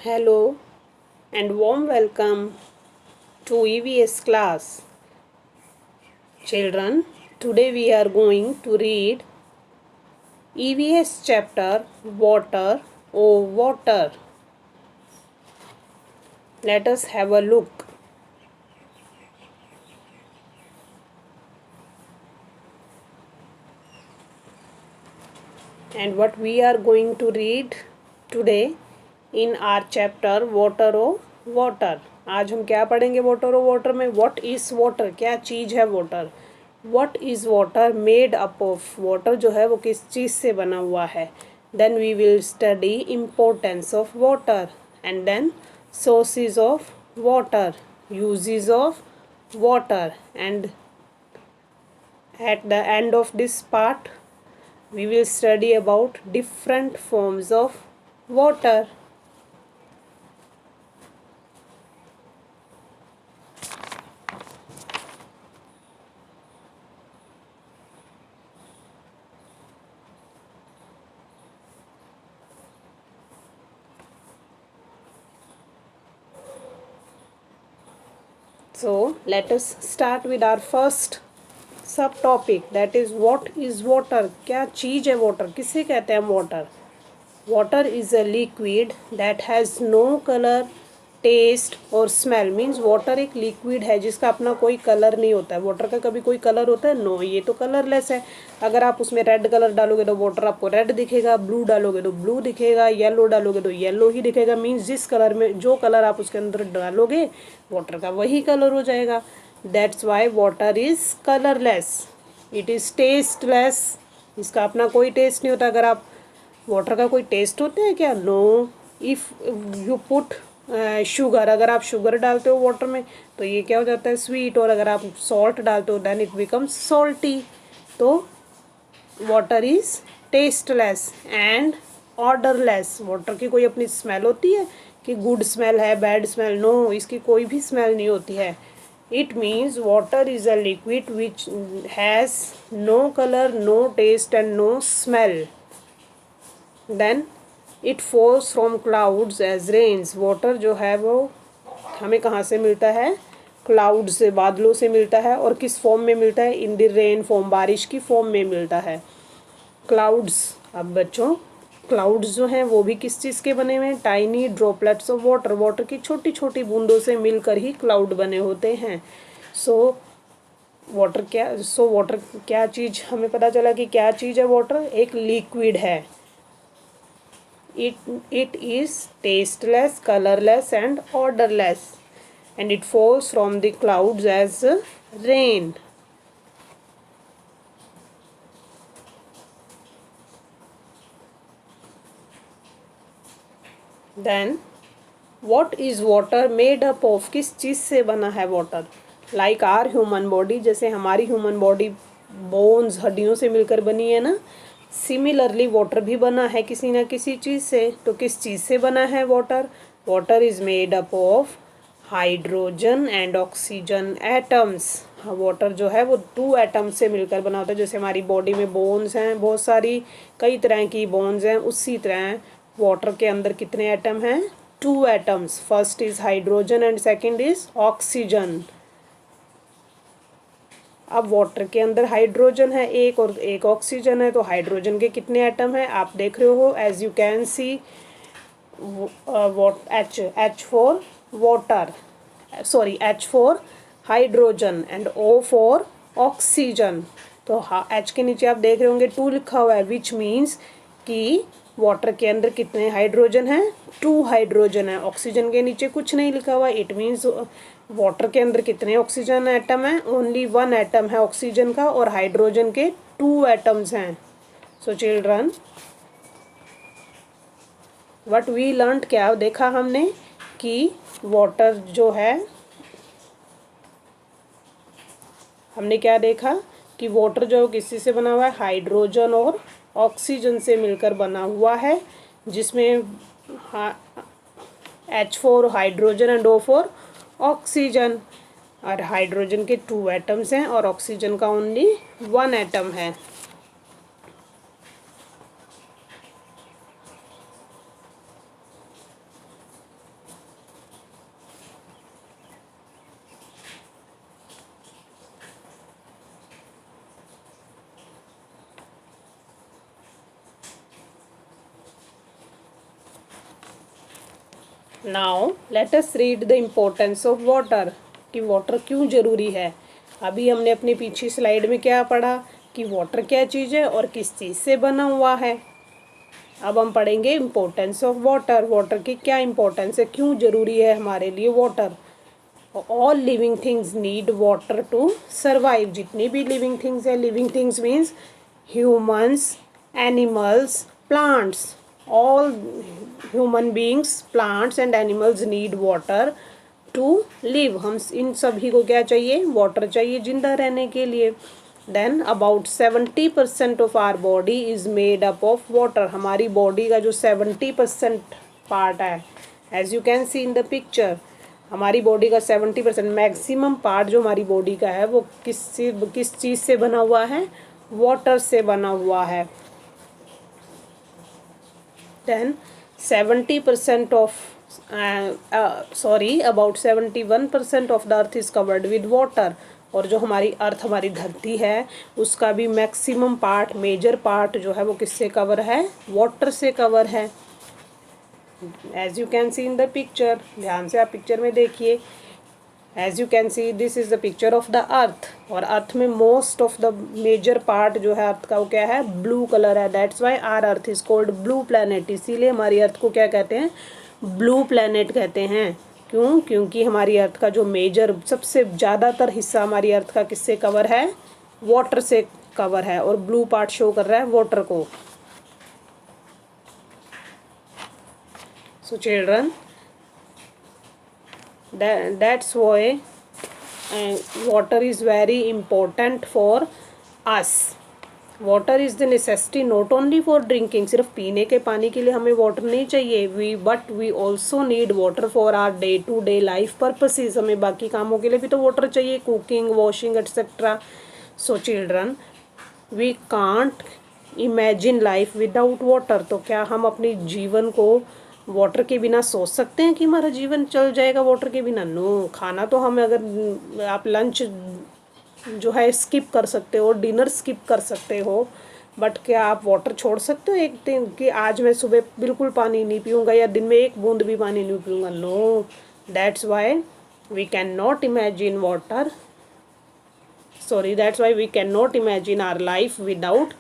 Hello and warm welcome to EVS class. Children, today we are going to read EVS chapter Water, oh Water. Let us have a look. And what we are going to read today in our chapter Water, oh Water. आज हम क्या पढ़ेंगे water और water में? What is water, क्या चीज़ है water? What is water made up of? Water जो है वो किस चीज़ से बना हुआ है? Then we will study importance of water and then sources of water, uses of water, and at the end of this part we will study about different forms of water. So let us start with our first sub topic, that is what is water, क्या चीज़ है water, किसे कहते हैं हम water? Water is a liquid that has no colour, taste और smell. Means water एक liquid है जिसका अपना कोई कलर नहीं होता है। वाटर का कभी कोई कलर होता है? नो, ये तो कलरलेस है। अगर आप उसमें रेड कलर डालोगे तो वाटर आपको रेड दिखेगा, ब्लू डालोगे तो ब्लू दिखेगा, येलो डालोगे तो येलो ही दिखेगा। मीन्स जिस कलर में जो कलर आप उसके अंदर डालोगे वाटर का वही कलर हो जाएगा। That's why water is colourless, it is tasteless. इसका अपना कोई टेस्ट नहीं होता। अगर आप वाटर का कोई टेस्ट होता है क्या? No. If you put sugar, अगर आप शुगर डालते हो वाटर में तो ये क्या हो जाता है? स्वीट। और अगर आप सॉल्ट डालते हो देन इट बिकम्स सॉल्टी। तो water is tasteless and odourless. Water की कोई अपनी स्मेल होती है कि गुड स्मेल है, बैड स्मेल? नो, इसकी कोई भी स्मेल नहीं होती है। It means water is a liquid which has no color, no taste and no smell. Then it falls from clouds as rains. Water जो है वो हमें कहाँ से मिलता है? क्लाउड से, बादलों से मिलता है। और किस फॉर्म में मिलता है? इन द रेन फॉर्म, बारिश की फॉर्म में मिलता है। क्लाउड्स, अब बच्चों क्लाउड्स जो हैं वो भी किस चीज़ के बने हुए हैं? Tiny droplets of water, water की छोटी छोटी बूंदों से मिलकर ही क्लाउड बने होते हैं। सो वाटर क्या चीज़, हमें पता चला कि क्या चीज़ है वाटर? एक लिक्विड है। It is tasteless, colourless and odourless and it falls from the clouds as rain. Then what is water made up of, किस चीज़ से बना है water? Like our human body, जैसे हमारी ह्यूमन बॉडी बोन्स, हड्डियों से मिलकर बनी है ना, सिमिलरली वाटर भी बना है किसी ना किसी चीज़ से। तो किस चीज़ से बना है water? Water is made up of hydrogen and oxygen atoms. हाँ, वाटर जो है वो 2 एटम्स से मिलकर बना होता है। जैसे हमारी बॉडी में बोन्स हैं बहुत सारी, कई तरह की बोन्स हैं, उसी तरह वाटर के अंदर कितने एटम हैं? 2 atoms. First is hydrogen and second is oxygen. अब वाटर के अंदर हाइड्रोजन है एक और एक ऑक्सीजन है, तो हाइड्रोजन के कितने एटम हैं? आप देख रहे हो, as you can see, H for water, sorry, H for hydrogen and O for oxygen. तो H के नीचे आप देख रहे होंगे 2 लिखा हुआ है, विच मीन्स कि वाटर के अंदर कितने हाइड्रोजन हैं? 2 हाइड्रोजन है। ऑक्सीजन के नीचे कुछ नहीं लिखा हुआ, इट मीन्स वाटर के अंदर कितने ऑक्सीजन एटम हैं? ओनली 1 एटम है ऑक्सीजन का, और हाइड्रोजन के 2 एटम्स हैं। So children, what we learned, क्या देखा हमने कि वाटर जो है, हमने क्या देखा कि वाटर जो किसी से बना हुआ है? हाइड्रोजन और ऑक्सीजन से मिलकर बना हुआ है, जिसमें H for hydrogen and O for oxygen. और हाइड्रोजन के 2 एटम्स हैं और ऑक्सीजन का ओनली 1 एटम है। Now let us read the importance of water, कि वाटर क्यों ज़रूरी है। अभी हमने अपनी पीछे स्लाइड में क्या पढ़ा कि वाटर क्या चीज़ है और किस चीज़ से बना हुआ है। अब हम पढ़ेंगे इम्पोर्टेंस ऑफ वाटर, वाटर की क्या इम्पोर्टेंस है, क्यों ज़रूरी है हमारे लिए water. All living things need water to survive, जितनी भी लिविंग थिंग्स है, living things means humans, animals, plants, all human beings, plants and animals need water to live. हम इन सभी को क्या चाहिए, वाटर चाहिए जिंदा रहने के लिए। Then about 70% of our body is made up of water, हमारी बॉडी का जो 70% पार्ट है, as you can see in the picture, हमारी बॉडी का 70% मैक्सिमम पार्ट जो हमारी बॉडी का है वो किस चीज़ से बना हुआ है, वाटर से बना हुआ है। Then 70% of about 71% of the earth is covered with water, और जो हमारी अर्थ, हमारी धरती है, उसका भी मैक्सिमम पार्ट, मेजर पार्ट जो है वो किससे कवर है, वाटर से कवर है। As you can see in the picture, ध्यान से आप पिक्चर में देखिए। As you can see this is the picture of the earth, और अर्थ में most of the major part जो है अर्थ का वो क्या है, ब्लू कलर है। That's why our earth is called blue planet, इसीलिए हमारी अर्थ को क्या कहते हैं, ब्लू प्लैनेट कहते हैं। क्यों, क्योंकि हमारी अर्थ का जो मेजर, सबसे ज़्यादातर हिस्सा हमारी अर्थ का किससे कवर है, वाटर से कवर है, और ब्लू पार्ट शो कर रहा है वाटर को। So children, that's why water is very important for us. Water is the necessity not only for drinking, सिर्फ पीने के पानी के लिए हमें वाटर नहीं चाहिए, but we also need water for our day to day life purposes, हमें बाकी कामों के लिए भी तो वाटर चाहिए, cooking, washing etcetera. So children, we can't imagine life without water, तो क्या हम अपने जीवन को वाटर के बिना सोच सकते हैं कि हमारा जीवन चल जाएगा वाटर के बिना? नो। खाना तो हम, अगर आप लंच जो है स्किप कर सकते हो, डिनर स्किप कर सकते हो, बट क्या आप वाटर छोड़ सकते हो एक दिन कि आज मैं सुबह बिल्कुल पानी नहीं पीऊँगा या दिन में एक बूंद भी पानी नहीं पीऊँगा? No. That's why we can not imagine water, that's why we cannot imagine our life without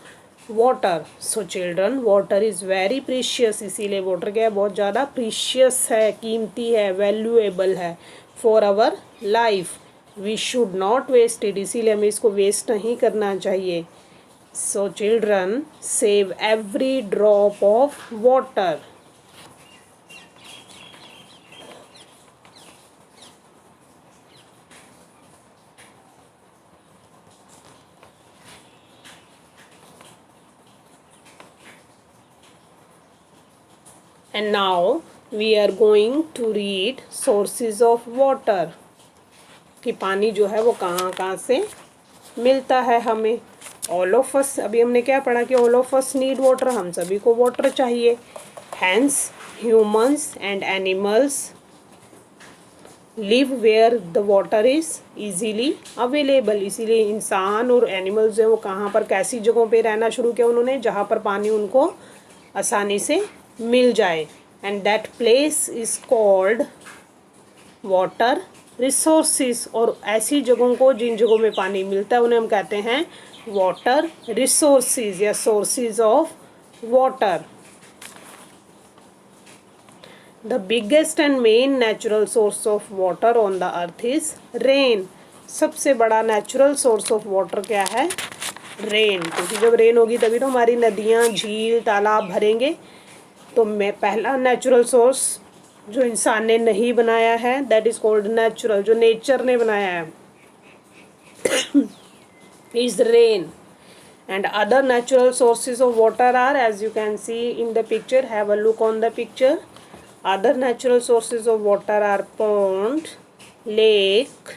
water. So children, water is very precious, इसीलिए वाटर क्या है, बहुत ज़्यादा प्रीशियस है, कीमती है, वैल्यूएबल है for our life. We should not waste it, इसीलिए हमें इसको वेस्ट नहीं करना चाहिए। So children, save every drop of water. And now we are going to read sources of water, कि पानी जो है वो कहाँ कहाँ से मिलता है हमें। ऑल ऑफ अस, अभी हमने क्या पढ़ा कि all of us need water, हम सभी को वाटर चाहिए। Hence humans and animals live where the water is easily available, इसीलिए इंसान और एनिमल्स जो है वो कहाँ पर, कैसी जगहों पे रहना शुरू किया उन्होंने, जहाँ पर पानी उनको आसानी से मिल जाए। And that place is called water resources, और ऐसी जगहों को, जिन जगहों में पानी मिलता है, उन्हें हम कहते हैं वाटर रिसोर्सिस या sources of water. The biggest and main natural source of water on the earth is rain, सबसे बड़ा नेचुरल सोर्स ऑफ वाटर क्या है, रेन, क्योंकि जब रेन होगी तभी तो हमारी नदियाँ, झील, तालाब भरेंगे। तो मैं पहला नेचुरल सोर्स जो इंसान ने नहीं बनाया है, दैट इज कॉल्ड नेचुरल, जो नेचर ने बनाया है, is rain. And other natural sources of water are, as you can see in the picture, have a look on the picture. Other natural sources of water are pond, lake,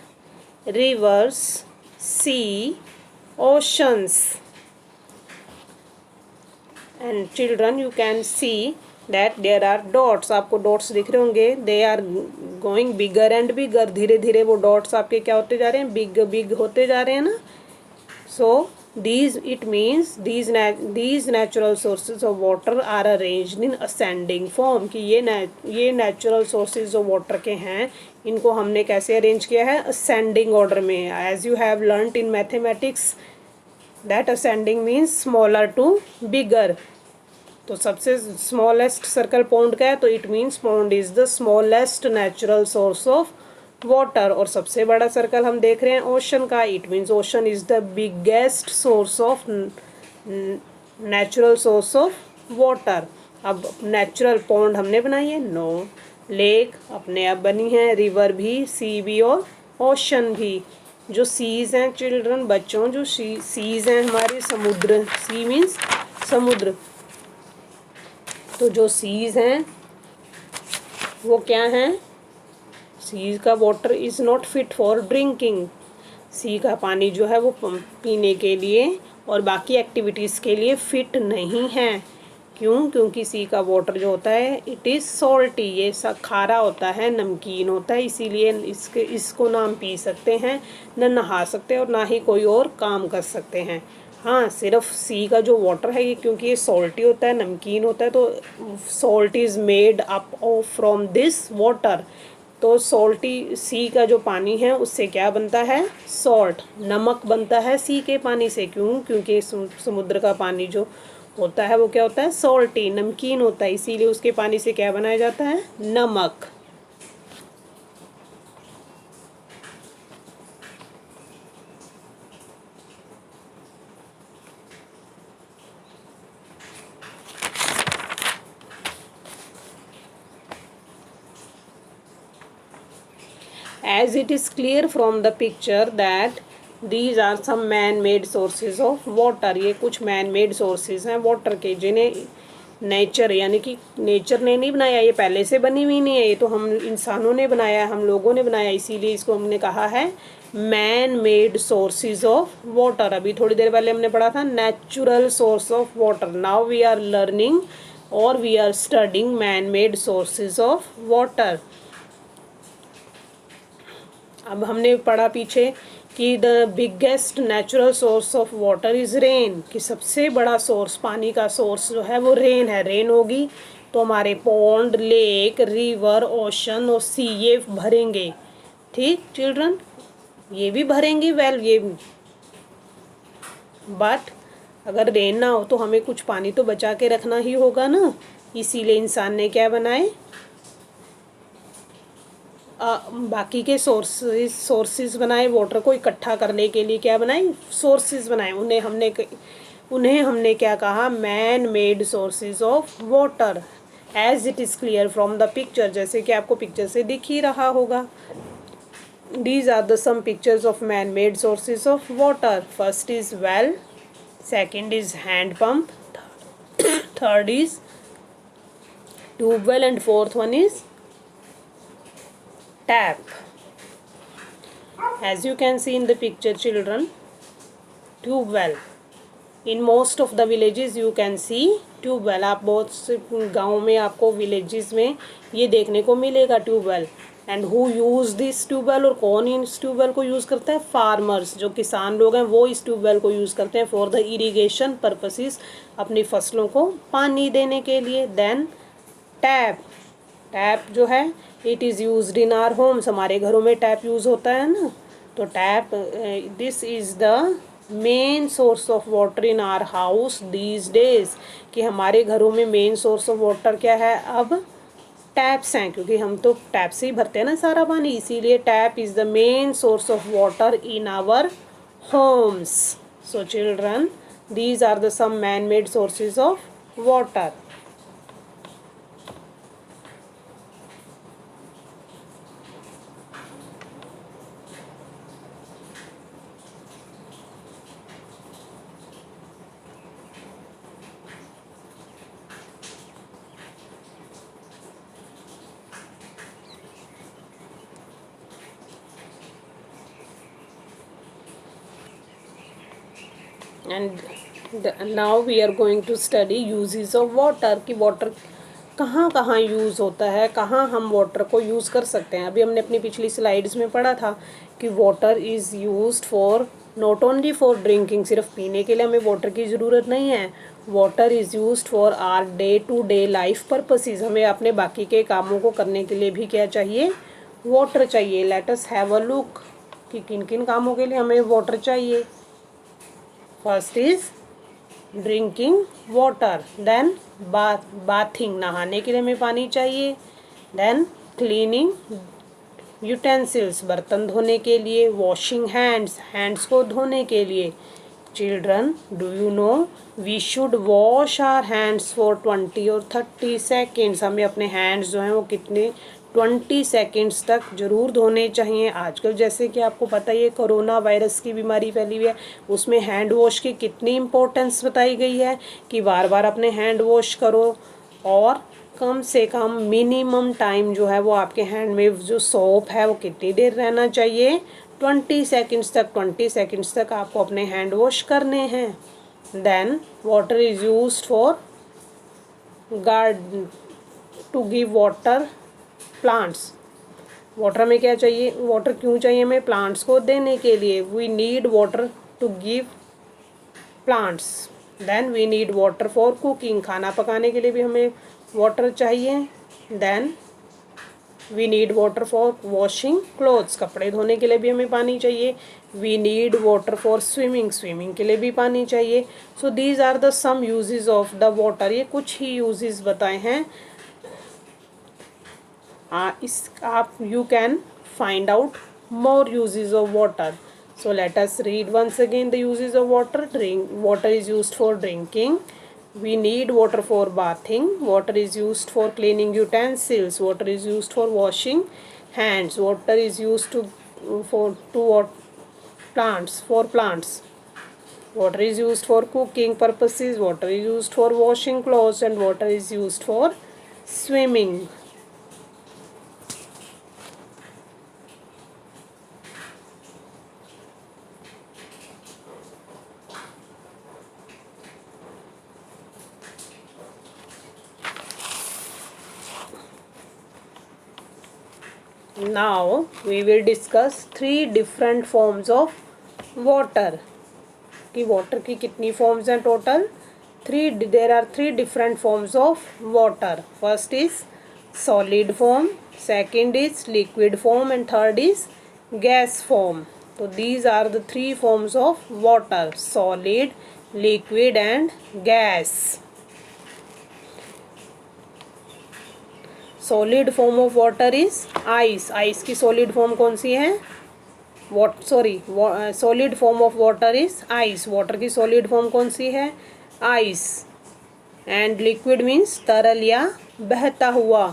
rivers, sea, oceans. And children, you can see that there are dots, आपको dots दिख रहे होंगे, they are going bigger and bigger, धीरे धीरे वो dots आपके क्या होते जा रहे हैं, बिग बिग होते जा रहे हैं ना। सो These, it means these natural sources of water are arranged in ascending form, कि ये natural sources जो water के हैं इनको हमने कैसे arrange किया है, ascending order में. As you have learnt in mathematics that ascending means smaller to bigger. तो सबसे स्मॉलेस्ट सर्कल पॉन्ड का है, तो it means pond is the smallest natural source of water. और सबसे बड़ा सर्कल हम देख रहे हैं ओशन का, it means ocean is the biggest source of natural source of water. अब नेचुरल पॉन्ड हमने बनाई है, नो. लेक अपने आप बनी है, रिवर भी, सी भी और ओशन भी. जो सीज हैं चिल्ड्रन, बच्चों, जो सीज हैं हमारे समुद्र, सी मीन्स समुद्र. तो जो सीज हैं वो क्या हैं, सी का water is not fit for drinking. Sea का पानी जो है वो पीने के लिए और बाकी एक्टिविटीज़ के लिए फिट नहीं है. क्यों? क्योंकि सी का वाटर जो होता है इट इज़ सॉल्टी, ये खारा होता है, नमकीन होता है, इसीलिए इसको ना हम पी सकते हैं, ना नहा सकते और ना ही कोई और काम कर सकते हैं. हाँ, सिर्फ सी का जो वाटर है ये क्योंकि ये सॉल्टी होता है, नमकीन होता है, तो salt is made up of from this water. तो सॉल्टी सी का जो पानी है उससे क्या बनता है, सॉल्ट. नमक बनता है सी के पानी से. क्यों? क्योंकि समुद्र का पानी जो होता है वो क्या होता है, सॉल्टी, नमकीन होता है, इसीलिए उसके पानी से क्या बनाया जाता है, नमक. As it is clear from the picture that these are some man-made sources of water. ये कुछ man-made sources हैं water के, जिन्हें नेचर यानी कि नेचर ने नहीं बनाया, ये पहले से बनी हुई नहीं है, ये तो हम इंसानों ने बनाया, हम लोगों ने बनाया, इसीलिए इसको हमने कहा है man made sources of water. अभी थोड़ी देर पहले हमने पढ़ा था natural source of water. Now we are learning और we are studying man made sources of water. अब हमने पढ़ा पीछे कि the biggest natural source of water is rain, कि सबसे बड़ा सोर्स, पानी का सोर्स जो है वो रेन है. रेन होगी तो हमारे पॉन्ड, लेक, रिवर, ओशन और सी ये भरेंगे. ठीक चिल्ड्रन, ये भी भरेंगे. वेल ये, बट अगर रेन ना हो तो हमें कुछ पानी तो बचा के रखना ही होगा ना. इसीलिए इंसान ने क्या बनाए, बाकी के सोर्सेज बनाए, वाटर को इकट्ठा करने के लिए क्या बनाए, सोर्सेज बनाए. उन्हें हमने क्या कहा, man made sources of water. As it is clear from the picture, जैसे कि आपको पिक्चर से दिख ही रहा होगा. These are the some pictures of man-made sources of water. First is well, second is hand pump, third is tube well, and fourth one is tap. As you can see in the picture children, tube well. In most of the villages you can see tube well. आप बहुत से गाँव में आपको villages में ये देखने को मिलेगा tube well. And who use this tubewell, और कौन इस ट्यूबवेल को यूज़ करता है, फार्मर्स, जो किसान लोग हैं वो इस ट्यूबवेल को यूज़ करते हैं फॉर द इरीगेशन पर्पसेस, अपनी फसलों को पानी देने के लिए. देन टैप, टैप जो है it is used in our homes, हमारे घरों में टैप यूज़ होता है ना. तो tap, this is the main source of water in our house these days, कि हमारे घरों में मेन सोर्स ऑफ वाटर क्या है, अब टैप्स हैं, क्योंकि हम तो टैप से ही भरते हैं ना सारा पानी, इसीलिए tap is the main source of water in our homes. So children, these are the some man made sources of water. And now we are going to study uses of water, कि water कहाँ कहाँ use होता है, कहाँ हम water को use कर सकते हैं. अभी हमने अपनी पिछली स्लाइड्स में पढ़ा था कि water is used for not only for drinking, सिर्फ पीने के लिए हमें वाटर की ज़रूरत नहीं है। Water is used for our day to day life purposes, हमें अपने बाकी के कामों को करने के लिए भी क्या चाहिए, वाटर चाहिए। Let us have a look कि किन किन कामों के लिए हमें वाटर चाहिए। First is drinking water, then bathing, नहाने के लिए हमें पानी चाहिए। देन क्लीनिंग यूटेंसिल्स, बर्तन धोने के लिए। वॉशिंग हैंड्स, हैंड्स को धोने के लिए। Children, do you know we should wash our hands for 20 और 30 सेकेंड्स, हमें अपने हैंड्स जो हैं वो कितने 20 सेकेंड्स तक ज़रूर धोने चाहिए। आजकल जैसे कि आपको पता ही है कोरोना वायरस की बीमारी फैली हुई है, उसमें हैंड वॉश की कितनी इम्पोर्टेंस बताई गई है कि बार बार अपने हैंड वॉश करो, और कम से कम मिनिमम टाइम जो है वो आपके हैंड में जो सोप है वो कितनी देर रहना चाहिए, 20 सेकेंड्स तक। 20 सेकेंड्स तक आपको अपने हैंड वॉश करने हैं। Then water is used for garden, to give water plants, water में क्या चाहिए, वाटर क्यों चाहिए हमें, प्लांट्स को देने के लिए। We need water to give plants. Then we need water for cooking, खाना पकाने के लिए भी हमें वाटर चाहिए। Then we need water for washing clothes, कपड़े धोने के लिए भी हमें पानी चाहिए। We need water for swimming, swimming के लिए भी पानी चाहिए। So these are the some uses of the water, ये कुछ ही यूजेस बताए हैं। इस आप you can find out more uses of water. So let us read once again the uses of water. Water is used for drinking. We need water for bathing. Water is used for cleaning utensils. Water is used for washing hands. Water is used for plants. Water is used for cooking purposes. Water is used for washing clothes, and water is used for swimming. Now we will discuss 3 different forms of water. कि water की कितनी forms हैं total? There are 3 different forms of water. First is solid form, second is liquid form, and third is gas form. So these are the 3 forms of water: solid, liquid and gas. Solid form of water is ice, ice की solid form कौन सी है, solid form of water is ice, water की solid form कौन सी है, ice. And liquid means तरल या बहता हुआ।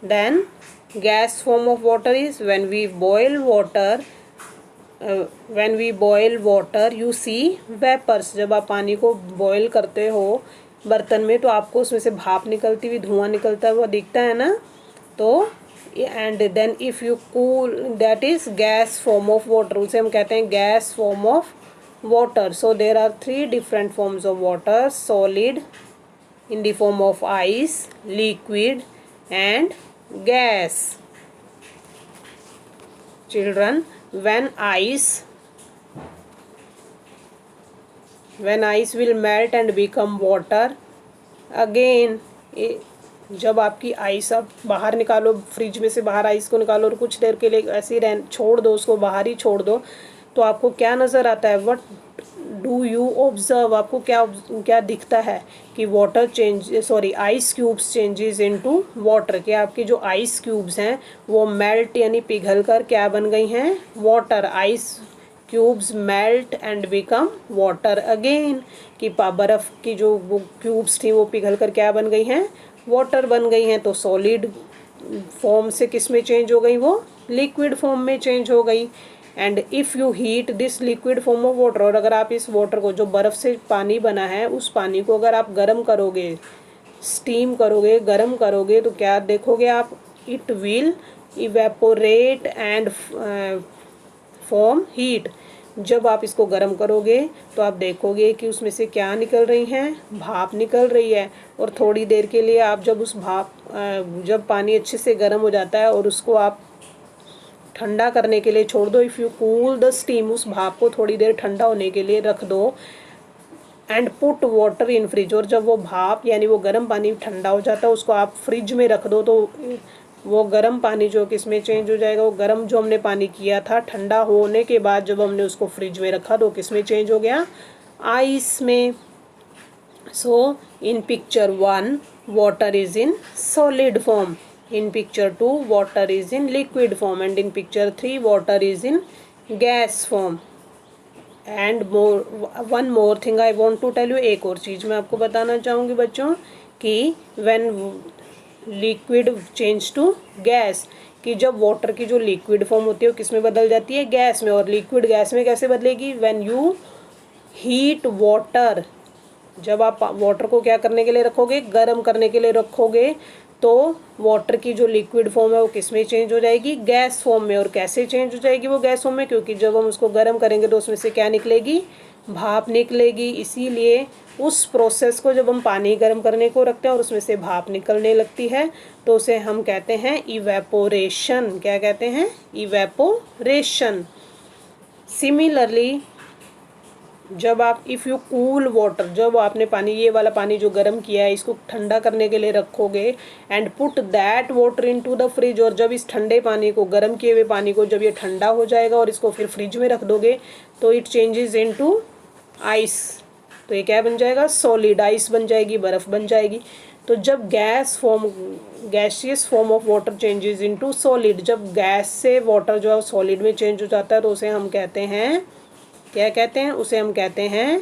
Then gas form of water is when we boil water you see vapours, जब आप पानी को बॉयल करते हो बर्तन में तो आपको उसमें से भाप निकलती हुई, धुआं निकलता है, वो दिखता है ना। तो and then if you cool, that is gas form of water, उसे हम कहते हैं gas form of water. So there are 3 different forms of water: solid in the form of ice, liquid and gas. Children, when ice will melt and become water again, जब आपकी ice आप बाहर निकालो, fridge में से बाहर ice को निकालो और कुछ देर के लिए ऐसे ही छोड़ दो, उसको बाहर ही छोड़ दो, तो आपको क्या नज़र आता है, व्हाट डू यू ऑब्जर्व, आपको क्या दिखता है कि ice cubes changes into water, कि आपकी जो आइस क्यूब्स हैं वो मेल्ट यानी पिघल कर क्या बन गई हैं, water. Ice cubes melt and become water again, कि बर्फ़ की जो वो क्यूब्स थी वो पिघल कर क्या बन गई हैं, वाटर बन गई हैं। तो सॉलिड फॉर्म से किस में चेंज हो गई, वो लिक्विड फॉर्म में चेंज हो गई। And if you heat this liquid form of water, और अगर आप इस वाटर को, जो बर्फ़ से पानी बना है, उस पानी को अगर आप गर्म करोगे, स्टीम करोगे, गर्म करोगे, तो क्या देखोगे आप, it will evaporate and form heat. जब आप इसको गर्म करोगे तो आप देखोगे कि उसमें से क्या निकल रही हैं, भाप निकल रही है। और थोड़ी देर के लिए आप जब पानी अच्छे से गर्म हो जाता है और उसको आप ठंडा करने के लिए छोड़ दो। If you cool the steam, उस भाप को थोड़ी देर ठंडा होने के लिए रख दो। And put water in fridge, और जब वो भाप यानी वो गर्म पानी ठंडा हो जाता है उसको आप फ्रिज में रख दो, तो वो गर्म पानी जो किस में चेंज हो जाएगा, वो गर्म जो हमने पानी किया था ठंडा होने के बाद जब हमने उसको फ्रिज में रखा तो किस में चेंज हो गया, आइस में। So in picture 1 water is in solid form, in picture 2 water is in liquid form, and in picture 3 water is in gas form. And more one more thing I want to tell you, एक और चीज़ मैं आपको बताना चाहूँगी बच्चों कि when liquid change to gas, कि जब वाटर की जो लिक्विड फॉर्म होती है वो किस में बदल जाती है, गैस में। और लिक्विड गैस में कैसे बदलेगी, when you heat water, जब आप वाटर को क्या करने के लिए रखोगे, गर्म करने के लिए रखोगे, तो वाटर की जो लिक्विड फॉर्म है वो किस में चेंज हो जाएगी, गैस फॉर्म में। और कैसे चेंज हो जाएगी वो गैस फॉर्म में, क्योंकि जब हम उसको गर्म करेंगे तो उसमें से क्या निकलेगी, भाप निकलेगी। इसीलिए उस प्रोसेस को जब हम पानी गर्म करने को रखते हैं और उसमें से भाप निकलने लगती है तो उसे हम कहते हैं इवेपोरेशन। क्या कहते हैं, इवेपोरेशन। सिमिलरली जब आप इफ़ यू कूल वाटर, जब आपने पानी, ये वाला पानी जो गर्म किया है इसको ठंडा करने के लिए रखोगे, and put that water into the fridge, और जब इस ठंडे पानी को, गर्म किए हुए पानी को जब ये ठंडा हो जाएगा और इसको फिर फ्रिज में रख दोगे तो इट चेंजेस इनटू आइस। तो ये क्या बन जाएगा, सॉलिड आइस बन जाएगी, बर्फ़ बन जाएगी। तो जब gaseous form of water changes into solid, जब गैस से वाटर जो है सॉलिड में चेंज हो जाता है तो उसे हम कहते हैं, क्या कहते हैं, उसे हम कहते हैं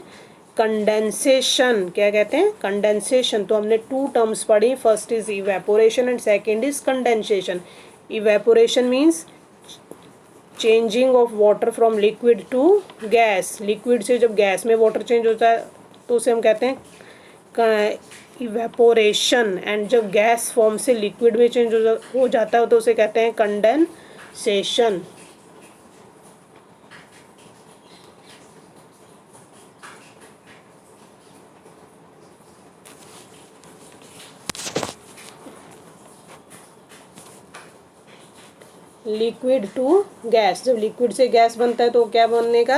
कंडेंसेशन। क्या कहते हैं, कंडेंसेशन। तो हमने 2 टर्म्स पढ़ी, first is evaporation and second is condensation. Evaporation means changing of water from liquid to gas, liquid से जब गैस में वाटर चेंज होता है तो उसे हम कहते हैं इवेपोरेशन। एंड जब गैस फॉर्म से लिक्विड में चेंज हो जाता है तो उसे कहते हैं कंडेंसेशन। लिक्विड टू गैस, जब लिक्विड से गैस बनता है तो क्या बनने का,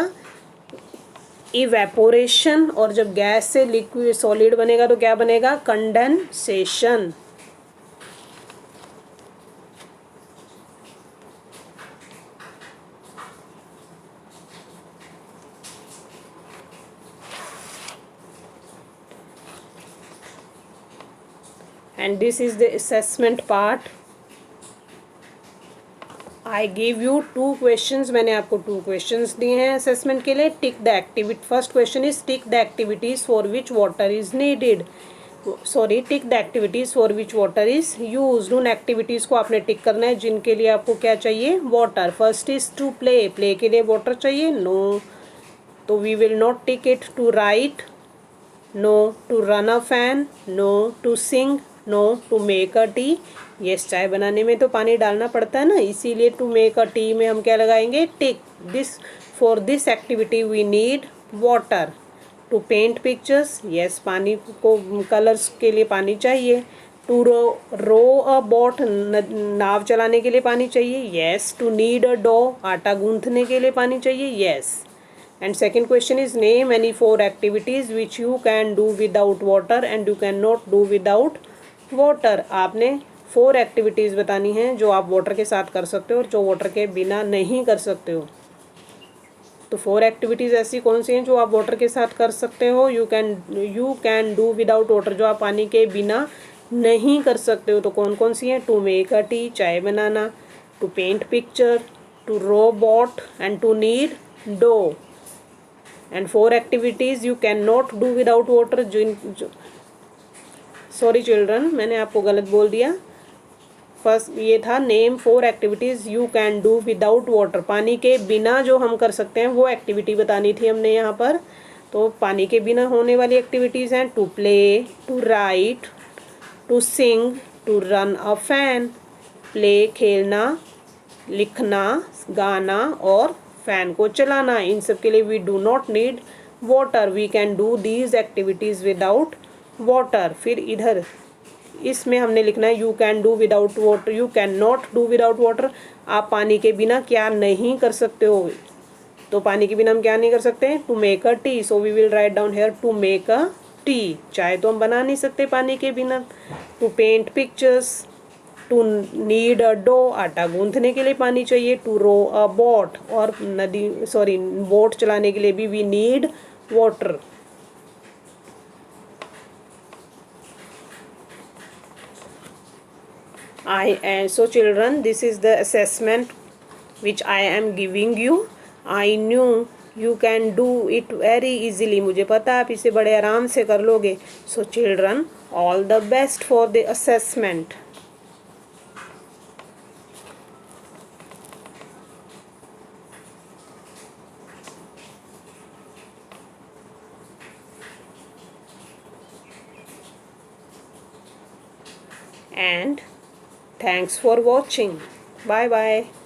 इवेपोरेशन। और जब गैस से लिक्विड सॉलिड बनेगा तो क्या बनेगा, condensation. And this is the assessment part. I give you 2 questions, मैंने आपको 2 क्वेश्चंस दिए हैं असेसमेंट के लिए। Tick the activity, first question is tick the activities for which water is needed, sorry tick the activities for which water is used. उन activities को आपने टिक करना है जिनके लिए आपको क्या चाहिए, water. First is to play, play के लिए वाटर चाहिए, नो, तो we will not tick it. To write, no. To run a fan, no. To sing, no. To make a tea, yes, चाय बनाने में तो पानी डालना पड़ता है ना, इसीलिए टू मेक अ टी में हम क्या लगाएंगे, tick. This for this activity we need water. To paint pictures, yes, पानी को कलर्स के लिए पानी चाहिए। टू रो अ बोट, नाव चलाने के लिए पानी चाहिए, yes. To need a dough, आटा गूंथने के लिए पानी चाहिए, yes. And second question is name any 4 activities which you can do without water and you cannot do without water. आपने 4 एक्टिविटीज़ बतानी हैं जो आप वाटर के साथ कर सकते हो और जो वाटर के बिना नहीं कर सकते हो। तो 4 एक्टिविटीज़ ऐसी कौन सी हैं जो आप वाटर के साथ कर सकते हो, you can do without water, जो आप पानी के बिना नहीं कर सकते हो। तो कौन कौन सी हैं, टू मेक अ टी, चाय बनाना। To paint picture, to row boat and to knead dough. And 4 activities you can not do without water, sorry children, मैंने आपको गलत बोल दिया। फर्स्ट ये था name 4 activities you can do without water, पानी के बिना जो हम कर सकते हैं वो एक्टिविटी बतानी थी हमने यहाँ पर। तो पानी के बिना होने वाली एक्टिविटीज़ हैं to play, to write, to sing, to run a fan. Play खेलना, लिखना, गाना और फैन को चलाना। इन सब के लिए we do not need water, we can do these activities without water. फिर इधर इसमें हमने लिखना है you can do without water, you can not do without water. आप पानी के बिना क्या नहीं कर सकते हो, तो पानी के बिना हम क्या नहीं कर सकते, to make a tea. So we will write down here to make a tea. चाय तो हम बना नहीं सकते पानी के बिना। To paint pictures, to need a dough, आटा गूंथने के लिए पानी चाहिए। टू रो अ बोट, और बोट चलाने के लिए भी we need water. So children, this is the assessment which I am giving you. I knew you can do it very easily. मुझे पता आप इसे बड़े आराम से कर लोगे. So children, all the best for the assessment. And thanks for watching. Bye bye.